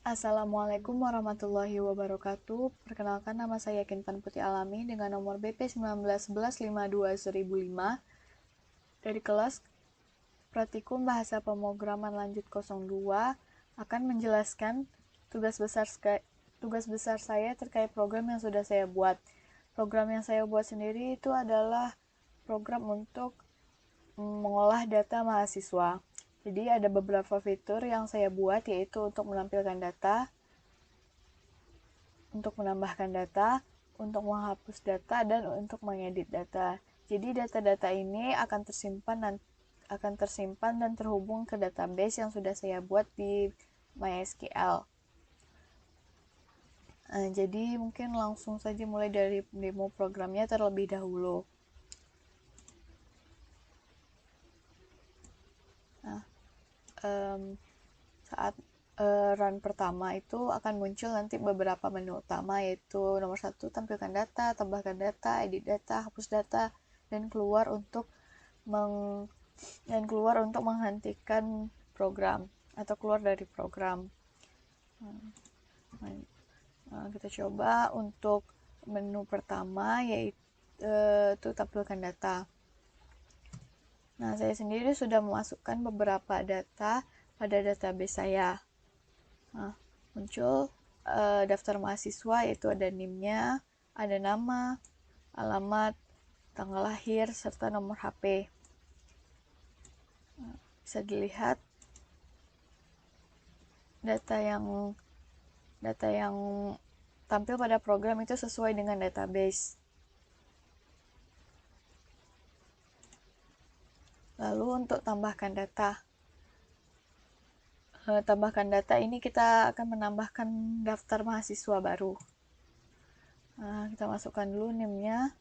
Assalamualaikum warahmatullahi wabarakatuh. Perkenalkan, nama saya Kintan Putih Alami dengan nomor BP 1911521005 dari kelas Praktikum Bahasa Pemrograman Lanjut 02 akan menjelaskan tugas besar saya terkait program yang sudah saya buat. Program yang saya buat sendiri itu adalah program untuk mengolah data mahasiswa. Jadi ada beberapa fitur yang saya buat, yaitu untuk menampilkan data, untuk menambahkan data, untuk menghapus data, dan untuk mengedit data. Jadi data-data ini akan tersimpan dan terhubung ke database yang sudah saya buat di MySQL. Jadi mungkin langsung saja mulai dari demo programnya terlebih dahulu. Saat run pertama itu akan muncul nanti beberapa menu utama, yaitu nomor 1 tampilkan data, tambahkan data, edit data, hapus data, dan keluar untuk menghentikan program atau keluar dari program. Kita coba untuk menu pertama, yaitu tampilkan data. Nah, saya sendiri sudah memasukkan beberapa data pada database saya. Nah, muncul daftar mahasiswa, yaitu ada NIM-nya, ada nama, alamat, tanggal lahir, serta nomor HP. Bisa dilihat data yang tampil pada program itu sesuai dengan database. Lalu untuk tambahkan data ini kita akan menambahkan daftar mahasiswa baru. Nah, kita masukkan dulu NIM-nya.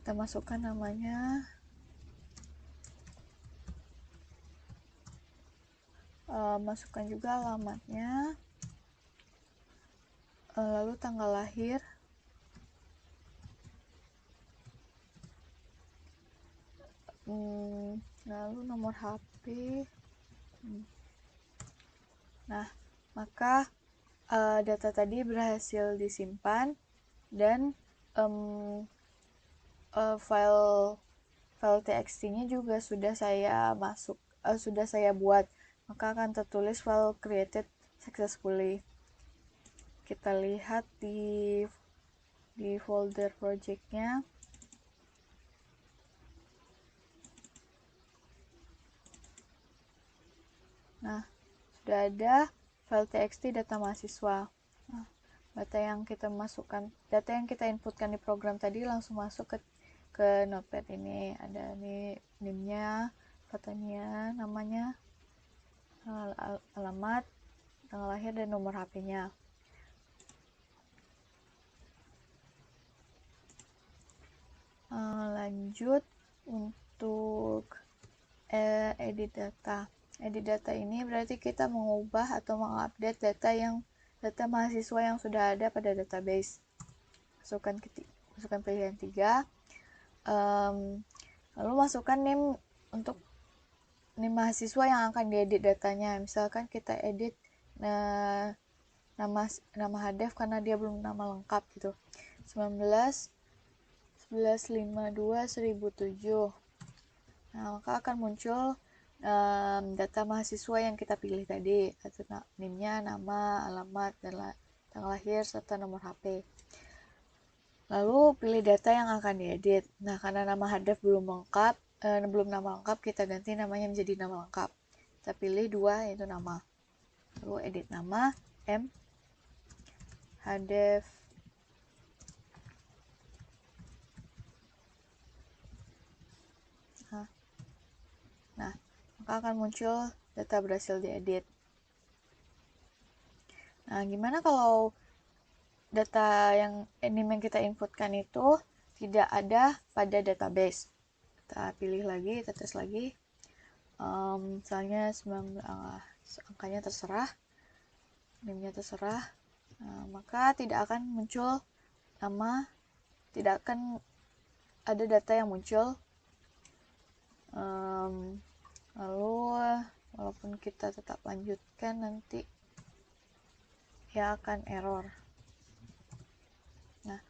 Kita masukkan namanya. Masukkan juga alamatnya. Lalu tanggal lahir. Lalu nomor HP. Nah, maka data tadi berhasil disimpan dan file txt-nya juga sudah saya buat, maka akan tertulis file created successfully. Kita lihat di folder project-nya. Nah, sudah ada file txt data mahasiswa. Nah, data yang kita inputkan di program tadi langsung masuk ke notepad ini. Ada nih NIM-nya, fotonya, namanya, alamat, tanggal lahir, dan nomor HP-nya. Lanjut untuk edit data. Edit data ini berarti kita mengubah atau mengupdate data mahasiswa yang sudah ada pada database. Masukkan pilihan 3. Lalu masukkan NIM untuk NIM mahasiswa yang akan diedit datanya. Misalkan kita edit nama hadef karena dia belum nama lengkap gitu. 19/11/52/1007. Nah, maka akan muncul data mahasiswa yang kita pilih tadi, yaitu NIM-nya, nama, alamat, dan tanggal lahir, serta nomor HP. Lalu pilih data yang akan diedit. Nah, karena nama hadef belum nama lengkap, kita ganti namanya menjadi nama lengkap. Kita pilih 2, yaitu nama. Lalu edit nama, hadef. Nah, maka akan muncul data berhasil diedit. Nah, gimana kalau data yang kita inputkan itu tidak ada pada database? Kita pilih lagi, kita tes lagi. Misalnya angkanya terserah, NIM-nya terserah. Maka tidak akan muncul nama tidak akan ada data yang muncul. Lalu walaupun kita tetap lanjutkan, nanti ya akan error. Nah,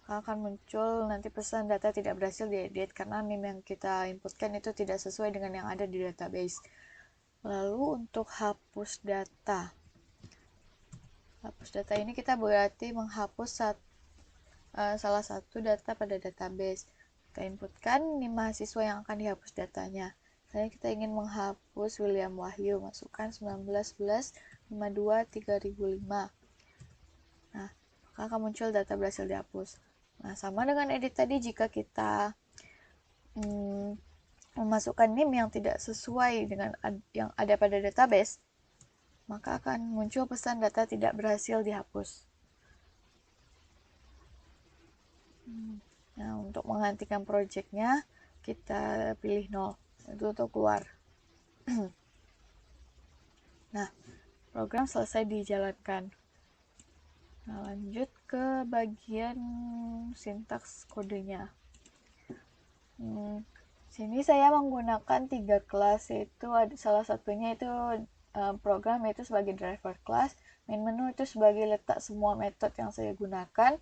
akan muncul nanti pesan data tidak berhasil diedit karena NIM yang kita inputkan itu tidak sesuai dengan yang ada di database. Lalu untuk hapus data. Hapus data ini kita berarti menghapus salah satu data pada database. Kita inputkan NIM mahasiswa yang akan dihapus datanya. Misalnya kita ingin menghapus William Wahyu, masukkan 19/11/52/3005. Nah, maka akan muncul data berhasil dihapus. Nah, sama dengan edit tadi, jika kita memasukkan NIM yang tidak sesuai dengan yang ada pada database, maka akan muncul pesan data tidak berhasil dihapus. Nah, untuk menghentikan projectnya, kita pilih 0, itu untuk keluar. Nah, program selesai dijalankan. Nah, lanjut ke bagian sintaks kodenya. Sini saya menggunakan 3 kelas, yaitu salah satunya itu program yaitu sebagai driver class, main menu itu sebagai letak semua metode yang saya gunakan,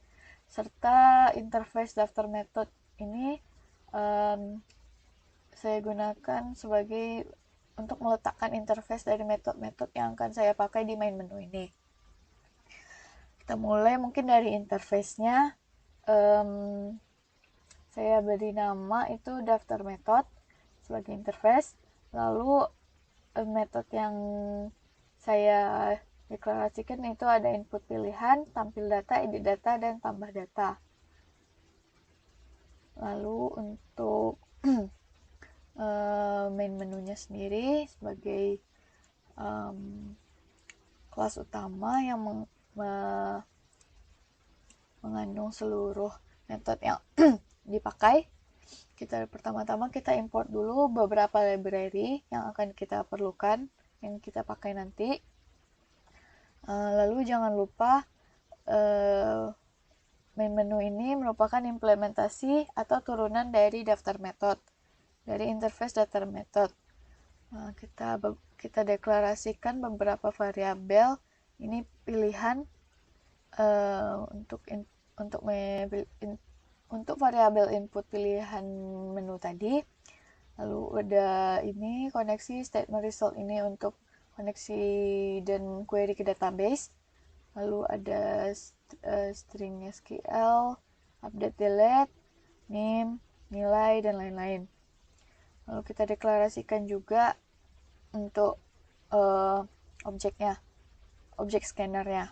serta interface daftar metode ini saya gunakan sebagai untuk meletakkan interface dari metode-metode yang akan saya pakai di main menu ini. Kita mulai mungkin dari interface-nya. Saya beri nama itu daftar metode sebagai interface. Lalu metode yang saya deklarasikan itu ada input pilihan, tampil data, edit data, dan tambah data. Lalu untuk main menunya sendiri sebagai kelas utama yang mengandung seluruh metode yang dipakai. Pertama-tama kita import dulu beberapa library yang akan kita perlukan, yang kita pakai nanti. Lalu jangan lupa main menu ini merupakan implementasi atau turunan dari daftar metode, dari interface daftar metode. Kita deklarasikan beberapa variabel. Ini pilihan untuk variabel input pilihan menu tadi. Lalu ada ini koneksi statement result ini untuk koneksi dan query ke database. Lalu ada string SQL, update delete, name, nilai, dan lain-lain. Lalu kita deklarasikan juga untuk objeknya, objek scannernya.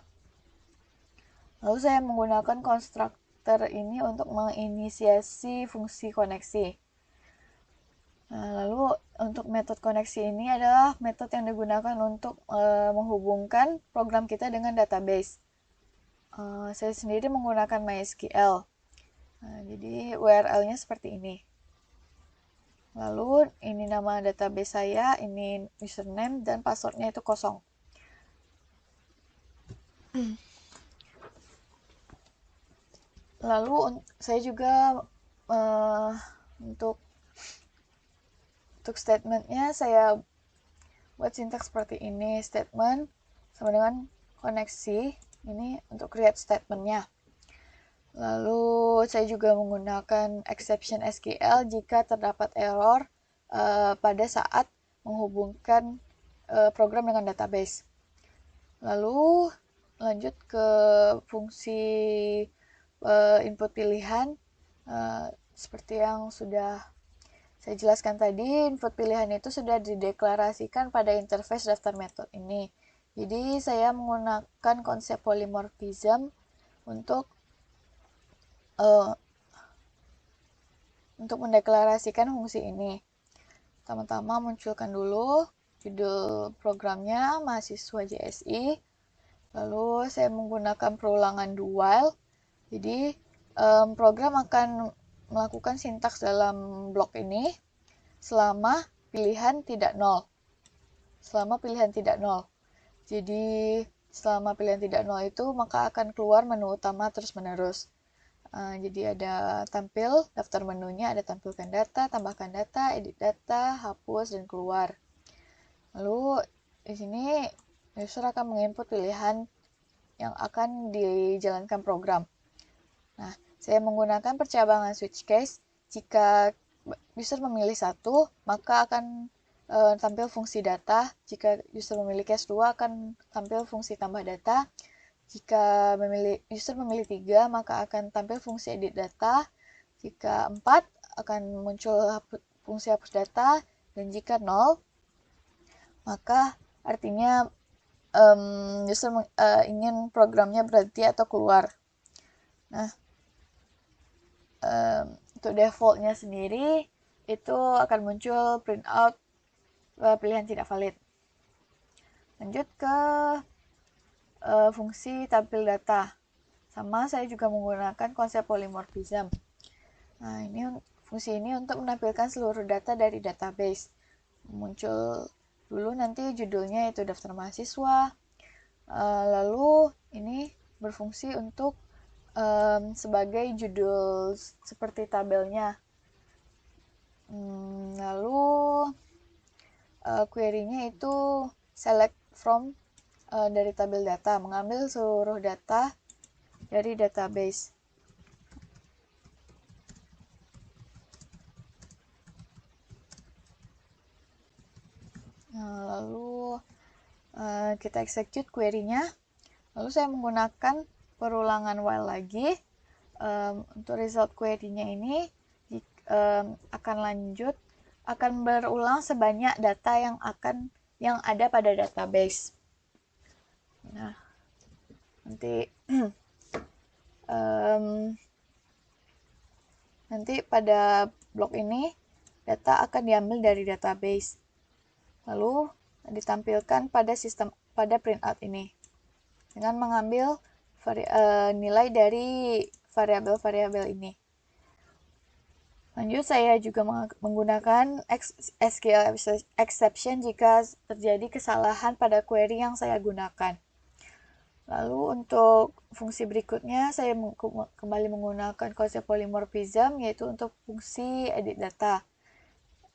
Lalu saya menggunakan konstruktor ini untuk menginisiasi fungsi koneksi. Lalu untuk metode koneksi ini adalah metode yang digunakan untuk menghubungkan program kita dengan database. Saya sendiri menggunakan MySQL. Jadi URL-nya seperti ini. Lalu ini nama database saya, ini username, dan passwordnya itu kosong. Lalu saya juga untuk statementnya saya buat sintaks seperti ini. Statement sama dengan koneksi, ini untuk create statementnya. Lalu saya juga menggunakan exception SQL jika terdapat error pada saat menghubungkan program dengan database. Lalu lanjut ke fungsi input pilihan. Seperti yang sudah saya jelaskan tadi, input pilihan itu sudah dideklarasikan pada interface daftar metode ini. Jadi saya menggunakan konsep polymorphism untuk mendeklarasikan fungsi ini. Pertama-tama munculkan dulu judul programnya mahasiswa JSI. Lalu saya menggunakan perulangan do while. Jadi program akan melakukan sintaks dalam blok ini selama pilihan tidak nol. Jadi selama pilihan tidak nol itu maka akan keluar menu utama terus-menerus. Jadi ada tampil daftar menunya, ada tampilkan data, tambahkan data, edit data, hapus, dan keluar. Lalu di sini user akan menginput pilihan yang akan dijalankan program. Nah, saya menggunakan percabangan switch case. Jika user memilih satu, maka akan tampil fungsi data. Jika user memilih case 2, akan tampil fungsi tambah data. Jika user memilih 3, maka akan tampil fungsi edit data. Jika 4, akan muncul fungsi hapus data. Dan jika 0, maka artinya user ingin programnya berhenti atau keluar. Nah, untuk defaultnya sendiri itu akan muncul printout pilihan tidak valid. Lanjut ke fungsi tampil data. Sama, saya juga menggunakan konsep polymorphism. Nah, fungsi ini untuk menampilkan seluruh data dari database. Muncul dulu nanti judulnya itu daftar mahasiswa. Lalu ini berfungsi untuk sebagai judul seperti tabelnya. Lalu query-nya itu select from dari tabel data, mengambil seluruh data dari database. Lalu kita execute query-nya. Lalu saya menggunakan perulangan while lagi. Untuk result query-nya ini akan berulang sebanyak data yang ada pada database. Nah, nanti pada blok ini data akan diambil dari database, lalu ditampilkan pada printout ini dengan mengambil nilai dari variabel-variabel ini. Lanjut, saya juga menggunakan SQL exception jika terjadi kesalahan pada query yang saya gunakan. Lalu untuk fungsi berikutnya, saya kembali menggunakan konsep polymorphism, yaitu untuk fungsi edit data.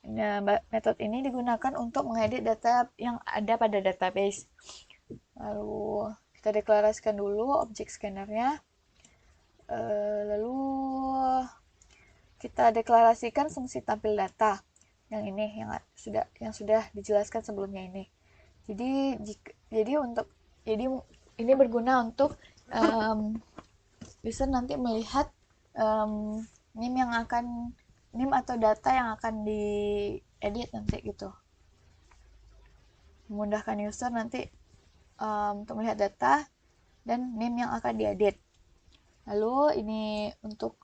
Nah, metode ini digunakan untuk mengedit data yang ada pada database. Lalu kita deklarasikan dulu objek scannernya. Lalu kita deklarasikan fungsi tampil data yang ini yang sudah dijelaskan sebelumnya ini. Jadi ini berguna untuk user nanti melihat NIM atau data yang akan diedit nanti gitu. Memudahkan user nanti untuk melihat data dan NIM yang akan diedit. Lalu ini untuk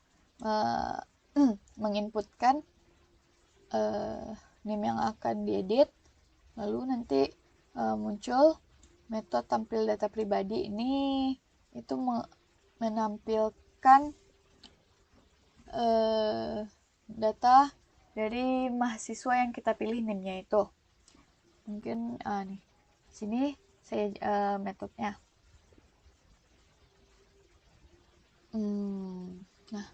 menginputkan NIM yang akan diedit. Lalu nanti muncul metode tampil data pribadi ini itu menampilkan data dari mahasiswa yang kita pilih NIM-nya itu. Mungkin nih, sini saya metodenya. Nah,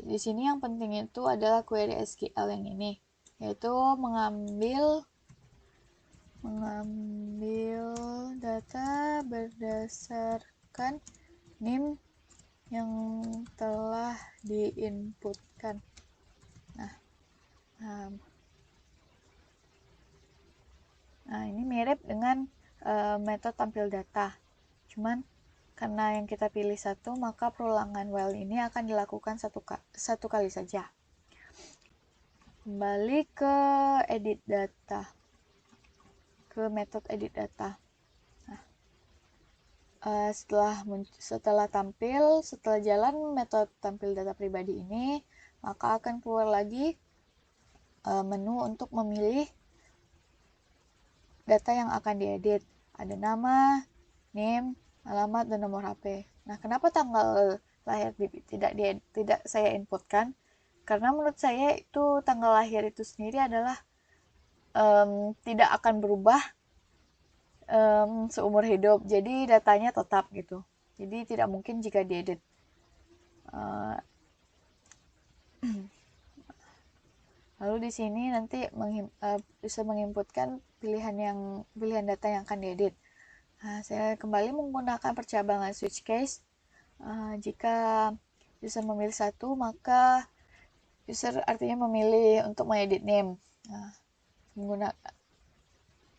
di sini yang penting itu adalah query SQL yang ini, yaitu mengambil data berdasarkan NIM yang telah diinputkan. Nah, ini mirip dengan metode tampil data. Cuman karena yang kita pilih satu, maka perulangan while ini akan dilakukan satu kali saja. Kembali ke edit data, ke metode edit data. Nah, setelah jalan metode tampil data pribadi ini, maka akan keluar lagi menu untuk memilih data yang akan diedit. Ada nama, name, alamat, dan nomor HP. Nah, kenapa tanggal lahir tidak saya inputkan? Karena menurut saya itu tanggal lahir itu sendiri adalah tidak akan berubah seumur hidup. Jadi datanya tetap gitu. Jadi tidak mungkin jika diedit. Uh, Lalu di sini nanti bisa menginputkan pilihan data yang akan diedit. Nah, saya kembali menggunakan percabangan switch case. Jika user memilih satu, maka user artinya memilih untuk mengedit name.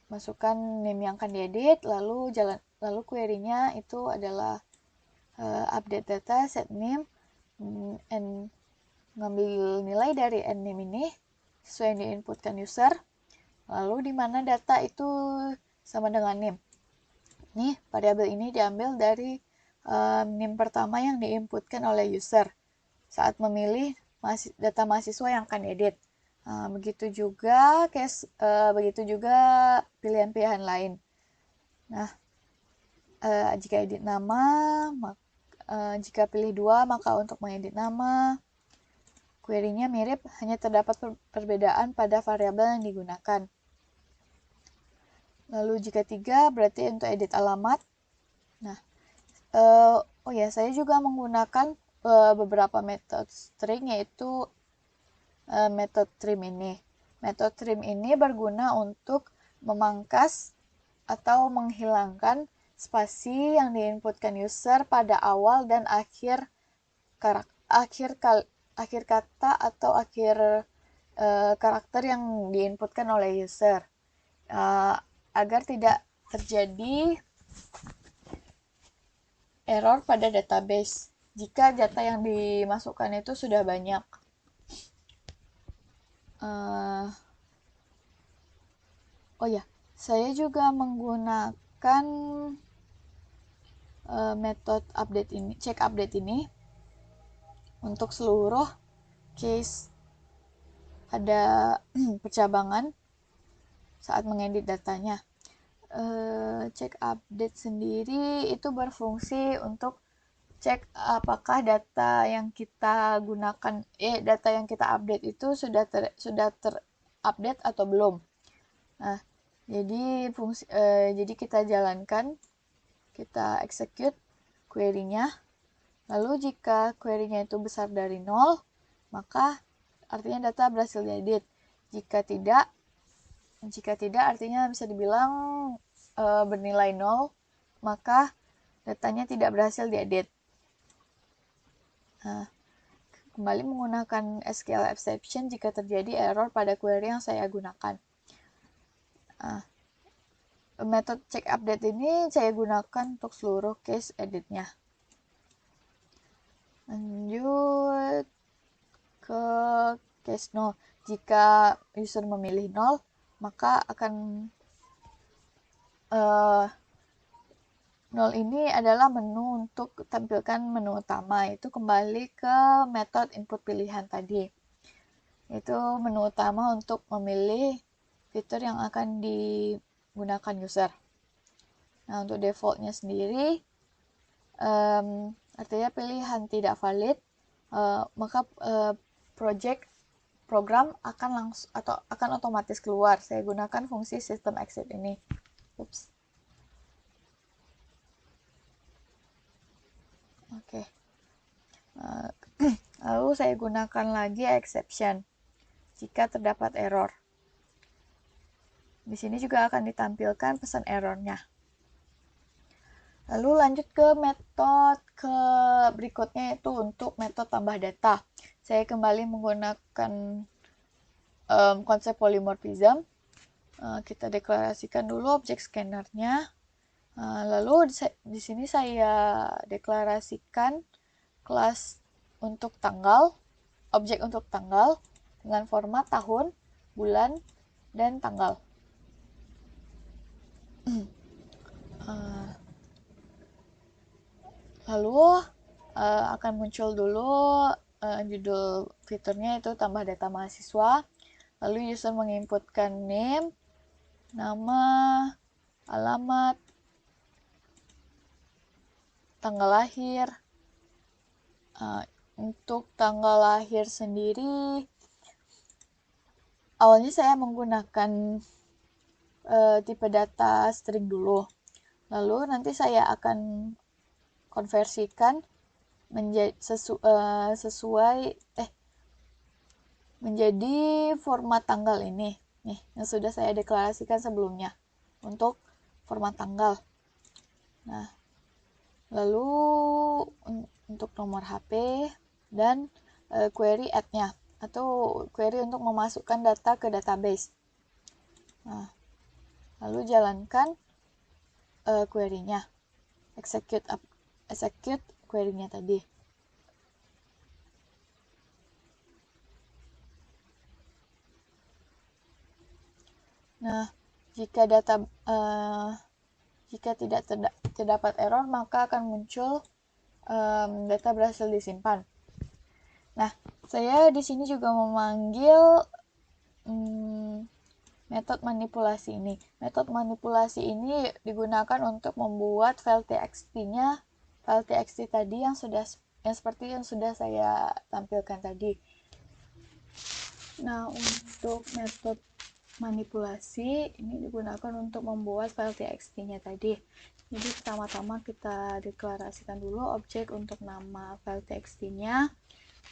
Masukkan name yang akan diedit, lalu query-nya itu adalah update data set name and ngambil nilai dari name ini sesuai yang diinputkan user, lalu di mana data itu sama dengan name. Nih, variabel ini diambil dari name pertama yang diinputkan oleh user saat memilih data mahasiswa yang akan edit. Begitu juga pilihan-pilihan lain. Nah, jika edit nama, jika pilih 2, maka untuk mengedit nama, query-nya mirip, hanya terdapat perbedaan pada variabel yang digunakan. Lalu jika 3, berarti untuk edit alamat. Nah, saya juga menggunakan beberapa metode string, yaitu metode trim ini. Metode trim ini berguna untuk memangkas atau menghilangkan spasi yang diinputkan user pada awal dan akhir kata atau akhir karakter yang diinputkan oleh user, agar tidak terjadi error pada database jika data yang dimasukkan itu sudah banyak. Saya juga menggunakan metode check update ini untuk seluruh case pada percabangan saat mengedit datanya. Check update sendiri itu berfungsi untuk cek apakah data yang kita gunakan, data yang kita update itu sudah terupdate atau belum. Nah, jadi kita jalankan, kita execute query-nya. Lalu jika query-nya itu besar dari 0, maka artinya data berhasil diedit. Jika tidak artinya bisa dibilang bernilai 0, maka datanya tidak berhasil diedit. Nah, kembali menggunakan SQL exception jika terjadi error pada query yang saya gunakan. Metode check update ini saya gunakan untuk seluruh case editnya. Lanjut ke case 0. Jika user memilih 0, maka akan 0 ini adalah menu untuk tampilkan menu utama, itu kembali ke metode input pilihan tadi. Itu menu utama untuk memilih fitur yang akan digunakan user. Nah, untuk defaultnya sendiri, artinya pilihan tidak valid, maka program akan otomatis keluar. Saya gunakan fungsi system exit ini. Oke. Lalu saya gunakan lagi exception jika terdapat error. Di sini juga akan ditampilkan pesan errornya. Lalu lanjut ke metode berikutnya, yaitu untuk metode tambah data. Saya kembali menggunakan konsep polymorphism. Kita deklarasikan dulu objek scannernya. Lalu di sini saya deklarasikan kelas untuk tanggal, objek untuk tanggal dengan format tahun, bulan, dan tanggal. Lalu akan muncul dulu judul fiturnya, itu tambah data mahasiswa. Lalu user menginputkan name, nama, alamat, tanggal lahir. Untuk tanggal lahir sendiri, awalnya saya menggunakan tipe data string dulu. Lalu nanti saya akan konversikan menjadi format tanggal ini nih yang sudah saya deklarasikan sebelumnya untuk format tanggal. Nah, lalu untuk nomor HP dan query add-nya atau query untuk memasukkan data ke database. Nah, lalu jalankan query-nya, execute query-nya tadi. Nah, jika tidak terdapat error, maka akan muncul data berhasil disimpan. Nah, saya di sini juga memanggil metode manipulasi ini. Metode manipulasi ini digunakan untuk membuat file txt-nya, file txt tadi yang seperti yang sudah saya tampilkan tadi. Nah, untuk metode manipulasi ini digunakan untuk membuat file txt-nya tadi. Jadi pertama-tama kita deklarasikan dulu objek untuk nama file txt-nya,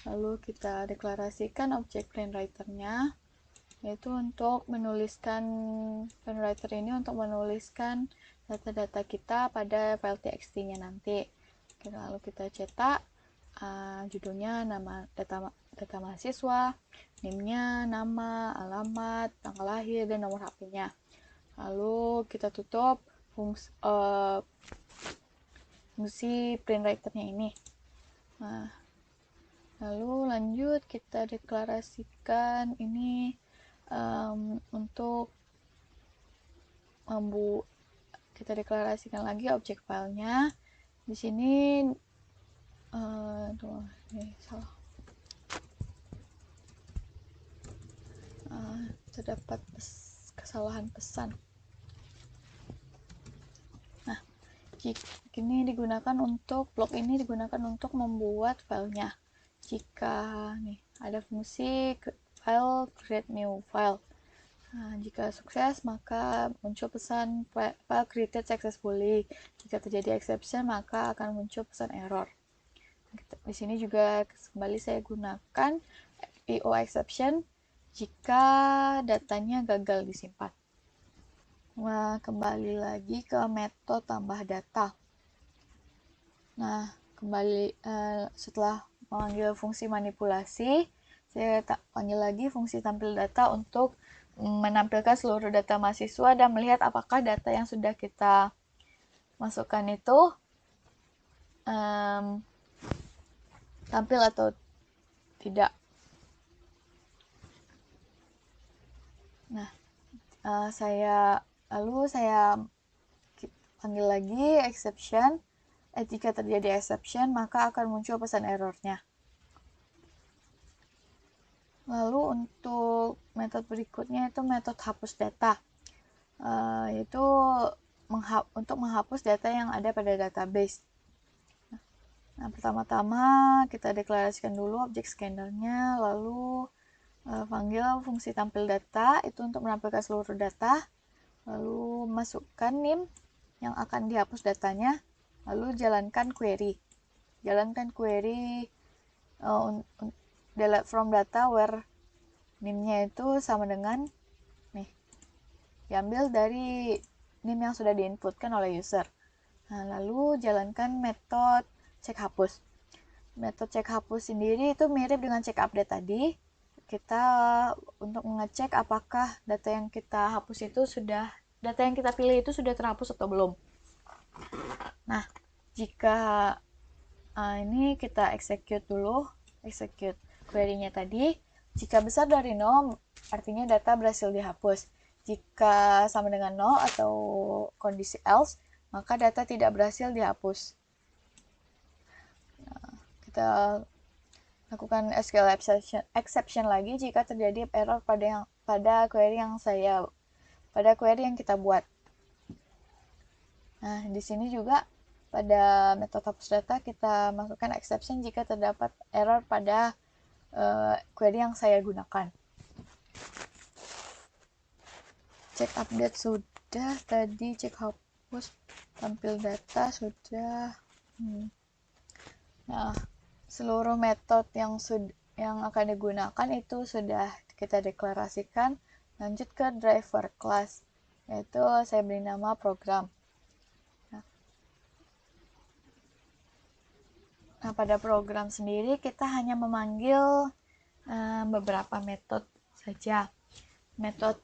lalu kita deklarasikan objek plainwriter-nya, yaitu untuk menuliskan plainwriter ini untuk menuliskan data-data kita pada file txt-nya nanti. Lalu kita cetak judulnya nama data mahasiswa, NIM-nya, nama, alamat, tanggal lahir, dan nomor HP-nya. Lalu kita tutup fungsi plainwriter-nya ini. Nah, lalu lanjut kita deklarasikan ini untuk kita deklarasikan lagi objek filenya. Di sini salah. Terdapat kesalahan pesan. Nah, ini digunakan untuk blok ini digunakan untuk membuat filenya. Jika nih ada fungsi file create new file. Nah, jika sukses maka muncul pesan file created successfully. Jika terjadi exception maka akan muncul pesan error. Di sini juga kembali saya gunakan IO exception jika datanya gagal disimpan. Nah, kembali lagi ke metode tambah data. Nah, kembali setelah memanggil fungsi manipulasi, saya panggil lagi fungsi tampil data untuk menampilkan seluruh data mahasiswa dan melihat apakah data yang sudah kita masukkan itu tampil atau tidak. Nah, saya panggil lagi exception. Jika terjadi exception, maka akan muncul pesan errornya. Lalu untuk metode berikutnya itu metode hapus data, yaitu untuk menghapus data yang ada pada database. Nah, pertama-tama kita deklarasikan dulu objek scannernya, lalu panggil fungsi tampil data itu untuk menampilkan seluruh data, lalu masukkan NIM yang akan dihapus datanya, lalu jalankan query delete from data where NIM-nya itu sama dengan nih diambil dari NIM yang sudah diinputkan oleh user. Nah, lalu jalankan metode cek hapus. Metode cek hapus sendiri itu mirip dengan cek update tadi. Kita untuk mengecek apakah data yang kita pilih itu sudah terhapus atau belum. Nah, jika ini kita execute query-nya tadi. Jika besar dari 0, artinya data berhasil dihapus. Jika sama dengan 0 atau kondisi else, maka data tidak berhasil dihapus. Nah, kita lakukan SQL exception lagi jika terjadi error pada query yang kita buat. Nah, di sini juga pada metode hapus data kita masukkan exception jika terdapat error pada query yang saya gunakan. Cek update sudah, tadi cek hapus tampil data sudah. Nah, seluruh metode yang akan digunakan itu sudah kita deklarasikan. Lanjut ke driver class, yaitu saya beri nama program. Nah, pada program sendiri kita hanya memanggil beberapa metode saja. Metode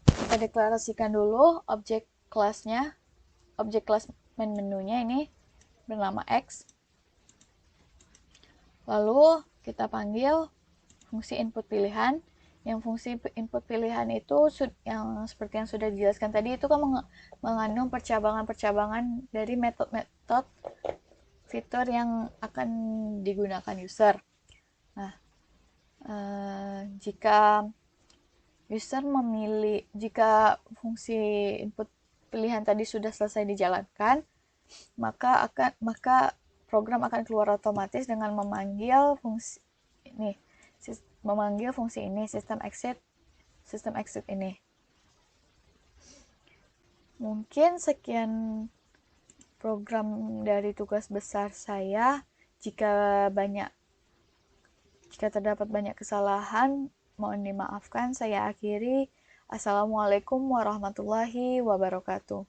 kita deklarasikan dulu objek kelasnya, objek kelas main menunya ini bernama X. Lalu kita panggil fungsi input pilihan. Yang fungsi input pilihan itu yang seperti yang sudah dijelaskan tadi itu kan mengandung percabangan-percabangan dari metode-metode fitur yang akan digunakan user. Nah, jika jika fungsi input pilihan tadi sudah selesai dijalankan, maka program akan keluar otomatis dengan memanggil fungsi ini, system exit ini. Mungkin sekian program dari tugas besar saya. Jika terdapat banyak kesalahan, mohon dimaafkan. Saya akhiri. Assalamualaikum warahmatullahi wabarakatuh.